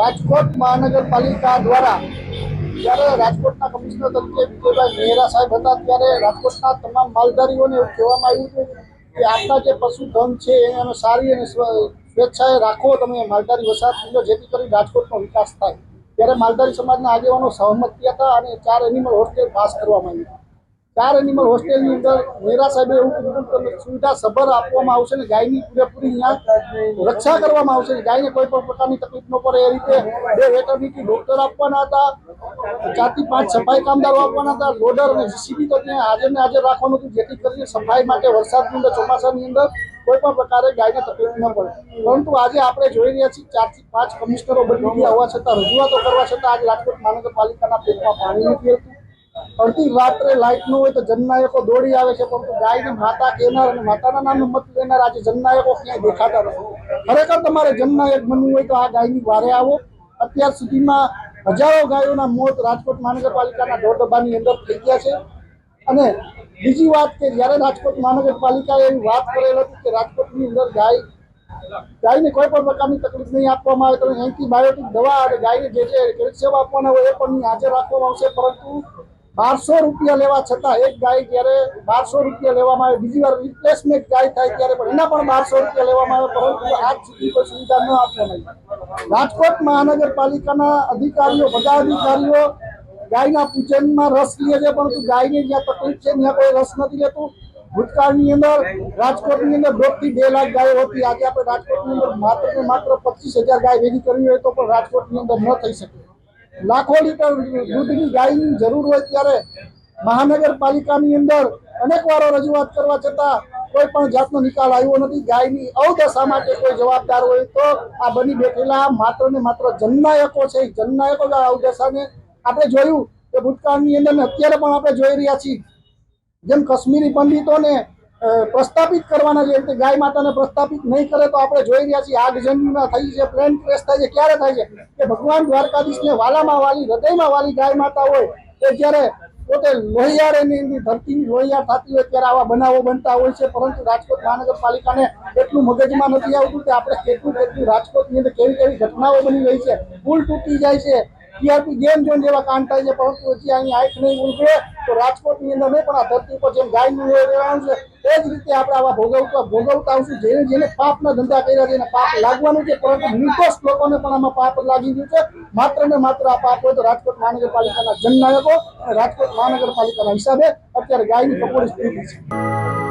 રાજકોટ મહાનગરપાલિકા દ્વારા જ્યારે રાજકોટના કમિશનર તરીકે વિજયભાઈ મહેરા સાહેબ હતા ત્યારે રાજકોટના તમામ માલધારીઓને એવું કહેવામાં આવ્યું હતું કે આપણા જે પશુધન છે એને સારી અને સ્વેચ્છાએ રાખો તમે માલધારી વસાહત જેથી કરી રાજકોટનો વિકાસ થાય। ત્યારે માલધારી સમાજના આગેવાનો સહમત થયા હતા અને 4 એનિમલ હોસ્ટેલ પાસ કરવામાં આવી। 4 એનિમલ હોસ્ટેલની અંદર મહેરા સાહેબે એવું કીધું કે સુવિધા સભર આપવામાં આવશે ને ગાયની પૂરેપૂરી અહીંયા રક્ષા કરવામાં આવશે। ગાયને કોઈ પણ પ્રકારની તકલીફ ન પડે એ રીતે 2 વેટરનિટી ડોક્ટર આપવાના હતા, 4 થી 5 સફાઈ કામદારો આપવાના હતા, લોડર અને જીસીબી તો ત્યાં હાજર રાખવાનું હતું જેથી કરીને સફાઈ માટે વરસાદની અંદર ચોમાસાની અંદર કોઈ પણ પ્રકારે ગાયને તકલીફ ન પડે। પરંતુ આજે આપણે જોઈ રહ્યા છીએ 4 થી 5 કમિશનરો બની ગયા હોવા છતાં રજૂઆતો કરવા છતાં આજે રાજકોટ મહાનગરપાલિકાના પેટમાં પાણી નથી આવતું। અડધી રાત્રે લાઇટ ન હોય તો જનનાયકો દોડી આવે છે પરંતુ ગાયને માતા કહેનાર અને માતાના નામે મત લેનાર આજે જનનાયકો ક્યાંય દેખાતા નથી। ખરેખર તમારે જનનાયક બનવું હોય તો આ ગાયની વારે આવો। અત્યાર સુધીમાં હજારો ગાયોના મોત રાજકોટ મહાનગરપાલિકાના દોડબાની અંદર થઈ ગયા છે। અને બીજી વાત કે જ્યારે રાજકોટ મહાનગરપાલિકાએ એવી વાત કરેલ હતી કે રાજકોટની અંદર ગાયને કોઈ પણ પ્રકારની તકલીફ નહીં આપવામાં આવે તો એન્ટીબાયોટિક દવા અને ગાયને જે કેલ્શિયમ આપવાના હોય એ પણ હાજર રાખવામાં આવશે। પરંતુ 1200 રૂપિયા લેવા છતાં એક ગાય જ્યારે 1200 રૂપિયા લેવામાં આવે, બીજી વાર રિપ્લેસમેન્ટ ગાય થાય ત્યારે પણ એના પણ 1200 રૂપિયા લેવામાં આવે પરંતુ આજ સુધી કોઈ સુવિધા ન આપવામાં આવી। રાજકોટ મહાનગરપાલિકાના અધિકારીઓ બધા અધિકારીઓ ગાયના પૂજનમાં રસ લે છે પરંતુ ગાયને જ્યાં તકલીફ છે ત્યાં કોઈ રસ નથી લેતું। ભૂતકાળની અંદર રાજકોટની અંદર 1.5 થી 2 લાખ ગાયો હતી। આજે આપણે રાજકોટની અંદર માત્ર ને માત્ર 25,000 ગાય ભેગી કરવી હોય તો પણ રાજકોટની અંદર ન થઈ શકે। લાખો લીટર દૂધની ગાયની જરૂર હોય ત્યારે મહાનગરપાલિકાની અંદર અનેક વારો રજૂઆત કરવા છતાં કોઈ પણ જાતનો નિકાલ આવ્યો નથી। ગાયની અવદશા માટે કોઈ જવાબદાર હોય તો આ બની બેઠેલા માત્ર ને માત્ર જનનાયકો છે। જનનાયકો આ અવદશાને આપણે જોયું કે ભૂતકાળની અંદર અત્યારે પણ આપણે જોઈ રહ્યા છીએ જેમ કાશ્મીરી પંડિતોને પ્રસ્થાપિત કરવાના છે રીતે ગાય માતાને પ્રસ્થાપિત નહીં કરે તો આપણે જોઈ રહ્યા છીએ આગજનીમાં થઈ છે, પ્લેન ક્રેશ થાય છે। ક્યારે થાય છે કે ભગવાન દ્વારકાધીશને વાલામાં વાલી હૃદયમાં વાલી ગાય માતા હોય કે જ્યારે પોતે લોહિયાળની ધરતીની લોહિયાળ થતી હોય ત્યારે આવા બનાવો બનતા હોય છે। પરંતુ રાજકોટ મહાનગરપાલિકાને એટલું મગજમાં નથી આવતું કે આપણે કેટલું રાજકોટની અંદર કેવી કેવી ઘટનાઓ બની રહી છે, પુલ તૂટી જાય છે, ટીઆરપી ગેમ ઝોન જેવા કાંડ થાય છે પરંતુ હજી અહીં આંખ નહીં ઉલટે તો રાજકોટની અંદર નહીં પણ આ ધરતી પર જેમ ગાયનું રહેવાનું છે એ જ રીતે આપણે આવા ભોગવતા આવશું। જેને પાપના ધંધા કર્યા છે એને પાપ લાગવાનું છે પરંતુ નિર્દોષ લોકોને પણ આમાં પાપ લાગી ગયું છે। માત્ર ને માત્ર આ પાપ હોય તો રાજકોટ મહાનગરપાલિકાના જનનાયકો અને રાજકોટ મહાનગરપાલિકાના હિસાબે અત્યારે ગાયની કપોળી સ્થિતિ છે।